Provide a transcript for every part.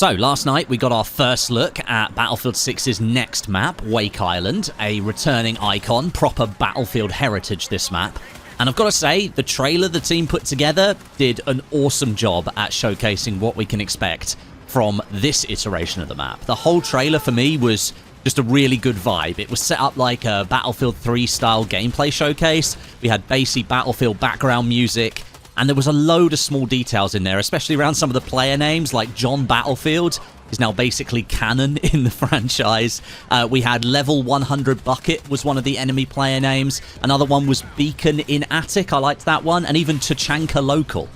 So, last night we got our first look at Battlefield 6's next map, Wake Island, a returning icon, proper Battlefield heritage this map. And I've got to say, the trailer the team put together did an awesome job at showcasing what we can expect from this iteration of the map. The whole trailer for me was just a really good vibe. It was set up like a Battlefield 3 style gameplay showcase. We had bassy Battlefield background music, and there was a load of small details in there, especially around some of the player names, like John Battlefield is now basically canon in the franchise. We had Level 100 Bucket was one of the enemy player names. Another one was Beacon in Attic. I liked that one. And even Tachanka Local.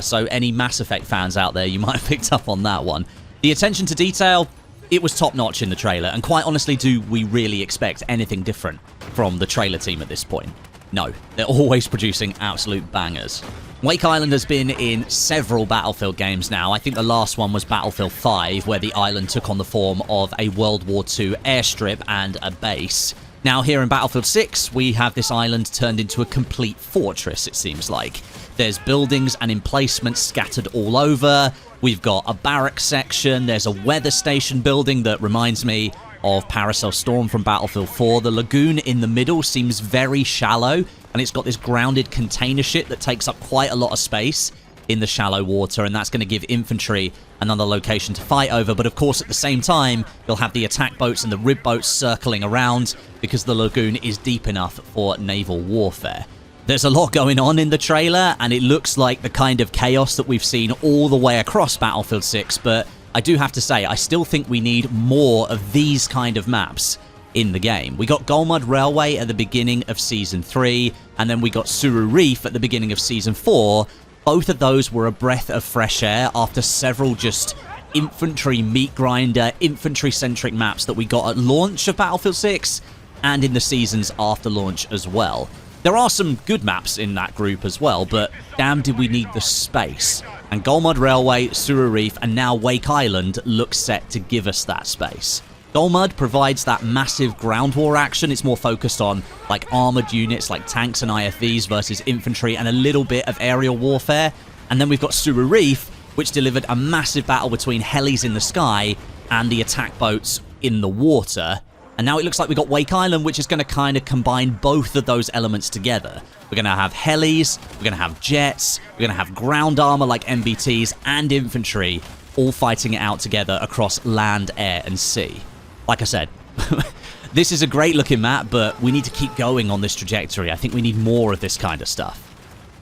So any Mass Effect fans out there, you might have picked up on that one. The attention to detail, it was top-notch in the trailer. And quite honestly, do we really expect anything different from the trailer team at this point? No. They're always producing absolute bangers. Wake Island has been in several Battlefield games now. I think the last one was Battlefield 5, where the island took on the form of a World War II airstrip and a base. Now, here in Battlefield 6, we have this island turned into a complete fortress, it seems like. There's buildings and emplacements scattered all over. We've got a barracks section. There's a weather station building that reminds me of Paracel Storm from Battlefield 4. The lagoon in the middle seems very shallow, and it's got this grounded container ship that takes up quite a lot of space in the shallow water, and that's going to give infantry another location to fight over. But of course, at the same time, you'll have the attack boats and the rib boats circling around because the lagoon is deep enough for naval warfare. There's a lot going on in the trailer, and it looks like the kind of chaos that we've seen all the way across Battlefield 6, but I do have to say, I still think we need more of these kind of maps in the game. We got Golmud Railway at the beginning of Season 3, and then we got Suru Reef at the beginning of Season 4. Both of those were a breath of fresh air after several just infantry meat grinder, infantry-centric maps that we got at launch of Battlefield 6, and in the seasons after launch as well. There are some good maps in that group as well, but damn did we need the space. And Golmud Railway, Suru Reef, and now Wake Island look set to give us that space. Golmud provides that massive ground war action. It's more focused on like armored units like tanks and IFVs versus infantry and a little bit of aerial warfare. And then we've got Suru Reef, which delivered a massive battle between helis in the sky and the attack boats in the water. And now it looks like we've got Wake Island, which is going to kind of combine both of those elements together. We're going to have helis, we're going to have jets, we're going to have ground armor like MBTs and infantry, all fighting it out together across land, air, and sea. Like I said, this is a great looking map, but we need to keep going on this trajectory. I think we need more of this kind of stuff.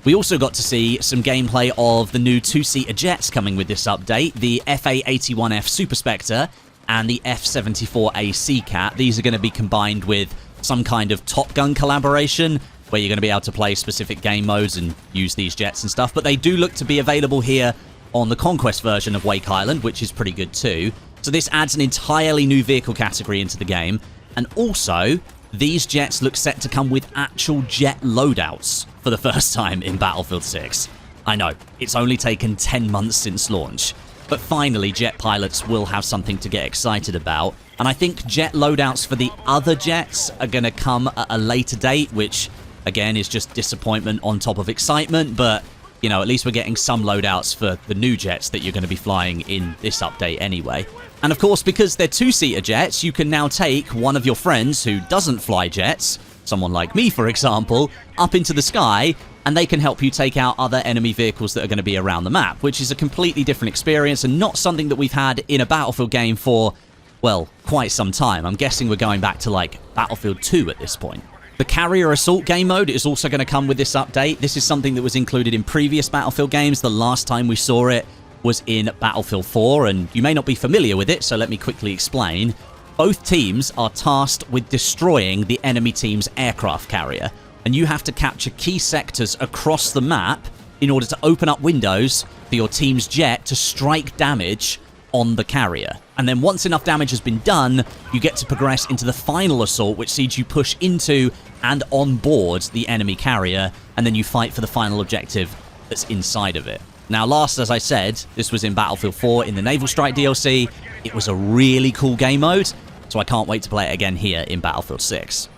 We also got to see some gameplay of the new two-seater jets coming with this update, the FA-81F Super Spectre and the F-74A Seacat. These are going to be combined with some kind of Top Gun collaboration where you're going to be able to play specific game modes and use these jets and stuff. But they do look to be available here on the Conquest version of Wake Island, which is pretty good too. So this adds an entirely new vehicle category into the game. And also, these jets look set to come with actual jet loadouts for the first time in Battlefield 6. I know, it's only taken 10 months since launch. But finally, jet pilots will have something to get excited about. And I think jet loadouts for the other jets are going to come at a later date, which, again, is just disappointment on top of excitement. But, you know, at least we're getting some loadouts for the new jets that you're going to be flying in this update anyway. And of course, because they're two-seater jets, you can now take one of your friends who doesn't fly jets, someone like me, for example, up into the sky, and they can help you take out other enemy vehicles that are going to be around the map, which is a completely different experience and not something that we've had in a Battlefield game for, well, quite some time. I'm guessing we're going back to, like, Battlefield 2 at this point. The Carrier Assault game mode is also going to come with this update. This is something that was included in previous Battlefield games. The last time we saw it was in Battlefield 4, and you may not be familiar with it, so let me quickly explain. Both teams are tasked with destroying the enemy team's aircraft carrier, and you have to capture key sectors across the map in order to open up windows for your team's jet to strike damage on the carrier. And then once enough damage has been done, you get to progress into the final assault, which sees you push into and on board the enemy carrier, and then you fight for the final objective that's inside of it. Now, last, as I said, this was in Battlefield 4 in the Naval Strike DLC. It was a really cool game mode, so I can't wait to play it again here in Battlefield 6.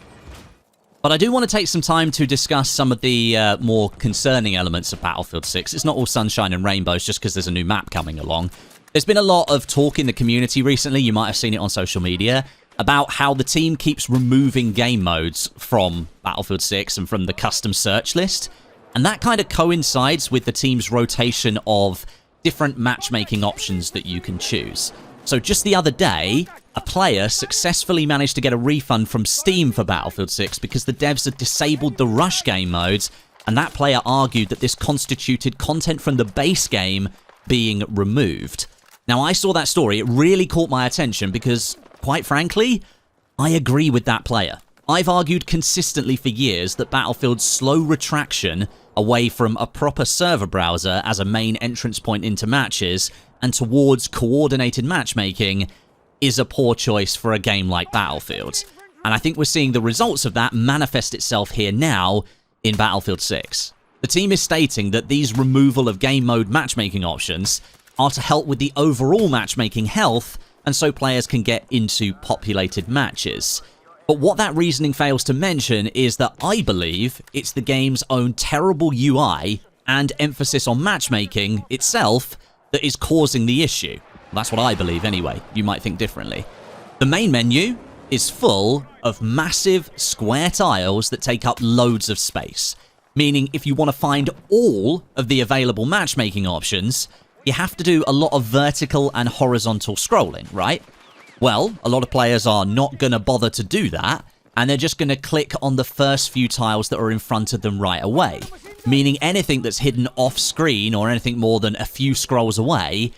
But I do want to take some time to discuss some of the more concerning elements of Battlefield 6. It's not all sunshine and rainbows just because there's a new map coming along. There's been a lot of talk in the community recently, you might have seen it on social media, about how the team keeps removing game modes from Battlefield 6 and from the custom search list. And that kind of coincides with the team's rotation of different matchmaking options that you can choose. So just the other day, a player successfully managed to get a refund from Steam for Battlefield 6 because the devs had disabled the rush game modes, and that player argued that this constituted content from the base game being removed. Now, I saw that story, it really caught my attention because, quite frankly, I agree with that player. I've argued consistently for years that Battlefield's slow retraction away from a proper server browser as a main entrance point into matches and towards coordinated matchmaking is a poor choice for a game like Battlefield. And I think we're seeing the results of that manifest itself here now in Battlefield 6. The team is stating that these removal of game mode matchmaking options are to help with the overall matchmaking health, and so players can get into populated matches. But what that reasoning fails to mention is that I believe it's the game's own terrible UI and emphasis on matchmaking itself that is causing the issue. That's what I believe anyway. You might think differently. The main menu is full of massive square tiles that take up loads of space, meaning if you want to find all of the available matchmaking options, you have to do a lot of vertical and horizontal scrolling, right? Well, a lot of players are not going to bother to do that, and they're just going to click on the first few tiles that are in front of them right away, meaning anything that's hidden off screen or anything more than a few scrolls away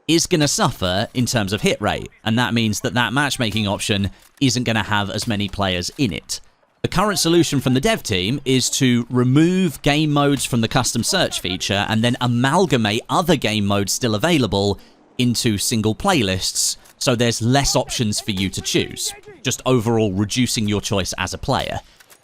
is going to suffer in terms of hit rate, and that means that that matchmaking option isn't going to have as many players in it. The current solution from the dev team is to remove game modes from the custom search feature and then amalgamate other game modes still available into single playlists, so there's less options for you to choose, just overall reducing your choice as a player.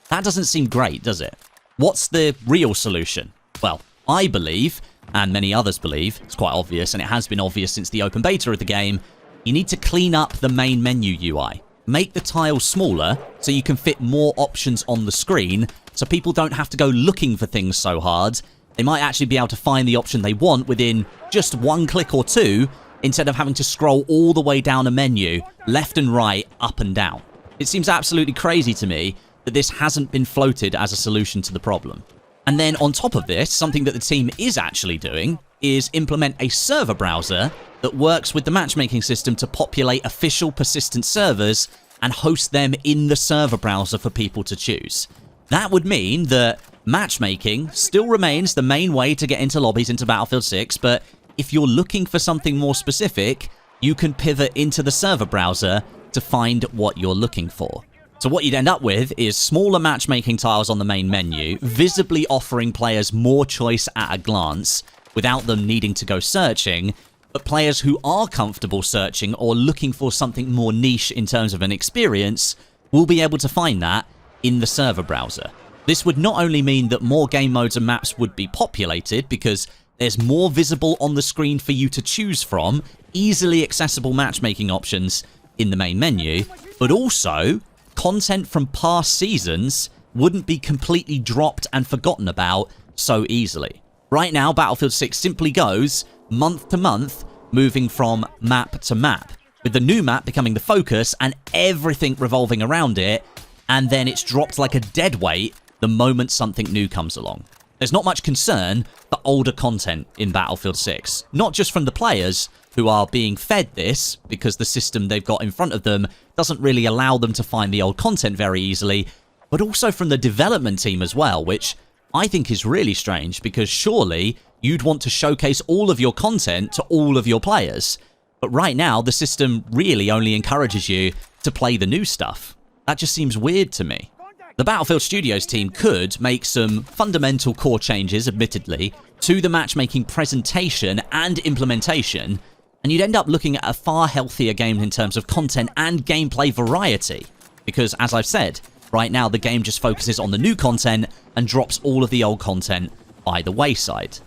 That doesn't seem great, does it? What's the real solution? Well, I believe, and many others believe, it's quite obvious, and it has been obvious since the open beta of the game, you need to clean up the main menu UI. Make the tiles smaller so you can fit more options on the screen, so people don't have to go looking for things so hard. They might actually be able to find the option they want within just one click or two, instead of having to scroll all the way down a menu, left and right, up and down. It seems absolutely crazy to me that this hasn't been floated as a solution to the problem. And then on top of this, something that the team is actually doing is implement a server browser that works with the matchmaking system to populate official persistent servers and host them in the server browser for people to choose. That would mean that matchmaking still remains the main way to get into lobbies into Battlefield 6, but if you're looking for something more specific, you can pivot into the server browser to find what you're looking for. So what you'd end up with is smaller matchmaking tiles on the main menu, visibly offering players more choice at a glance without them needing to go searching, but players who are comfortable searching or looking for something more niche in terms of an experience will be able to find that in the server browser. This would not only mean that more game modes and maps would be populated because there's more visible on the screen for you to choose from, easily accessible matchmaking options in the main menu, but also content from past seasons wouldn't be completely dropped and forgotten about so easily. Right now, Battlefield 6 simply goes month to month, moving from map to map, with the new map becoming the focus and everything revolving around it, and then it's dropped like a dead weight the moment something new comes along. There's not much concern for older content in Battlefield 6, not just from the players who are being fed this because the system they've got in front of them doesn't really allow them to find the old content very easily, but also from the development team as well, which I think is really strange because surely you'd want to showcase all of your content to all of your players. But right now, the system really only encourages you to play the new stuff. That just seems weird to me. The Battlefield Studios team could make some fundamental core changes, admittedly, to the matchmaking presentation and implementation, and you'd end up looking at a far healthier game in terms of content and gameplay variety. Because, as I've said, right now the game just focuses on the new content and drops all of the old content by the wayside.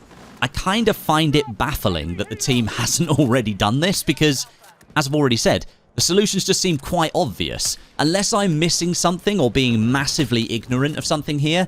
I kind of find it baffling that the team hasn't already done this because, as I've already said, the solutions just seem quite obvious. Unless I'm missing something or being massively ignorant of something here,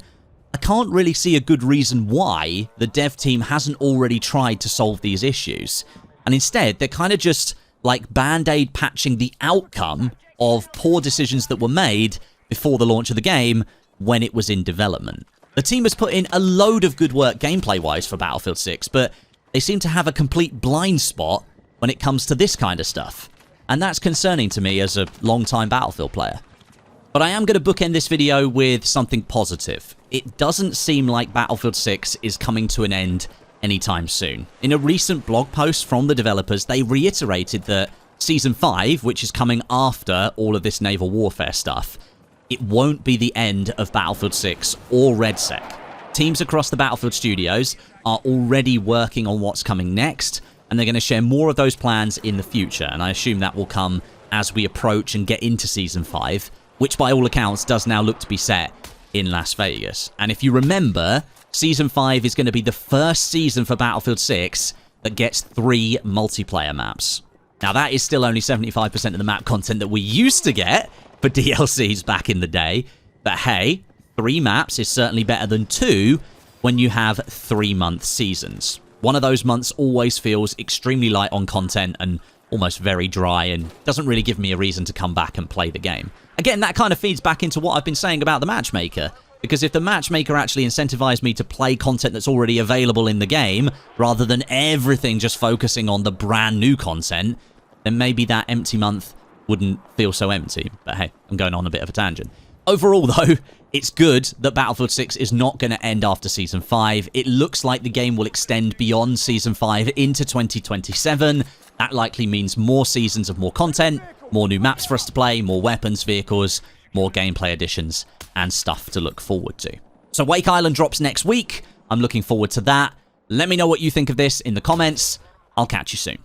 I can't really see a good reason why the dev team hasn't already tried to solve these issues. And instead, they're kind of just like band-aid patching the outcome of poor decisions that were made before the launch of the game when it was in development. The team has put in a load of good work gameplay-wise for Battlefield 6, but they seem to have a complete blind spot when it comes to this kind of stuff. And that's concerning to me as a long-time Battlefield player. But I am going to bookend this video with something positive. It doesn't seem like Battlefield 6 is coming to an end anytime soon. In a recent blog post from the developers, they reiterated that Season 5, which is coming after all of this naval warfare stuff, it won't be the end of Battlefield 6 or RedSec. Teams across the Battlefield studios are already working on what's coming next, and they're going to share more of those plans in the future, and I assume that will come as we approach and get into Season 5, which by all accounts does now look to be set in Las Vegas. And if you remember, Season 5 is going to be the first season for Battlefield 6 that gets 3 multiplayer maps. Now, that is still only 75% of the map content that we used to get for DLCs back in the day. But hey, 3 maps is certainly better than 2 when you have 3-month seasons. One of those months always feels extremely light on content and almost very dry and doesn't really give me a reason to come back and play the game. Again, that kind of feeds back into what I've been saying about the Matchmaker. Because if the Matchmaker actually incentivized me to play content that's already available in the game, rather than everything just focusing on the brand new content, then maybe that empty month wouldn't feel so empty. But hey, I'm going on a bit of a tangent. Overall, though, it's good that Battlefield 6 is not going to end after Season 5. It looks like the game will extend beyond Season 5 into 2027. That likely means more seasons of more content, more new maps for us to play, more weapons, vehicles, more gameplay additions, and stuff to look forward to. So Wake Island drops next week. I'm looking forward to that. Let me know what you think of this in the comments. I'll catch you soon.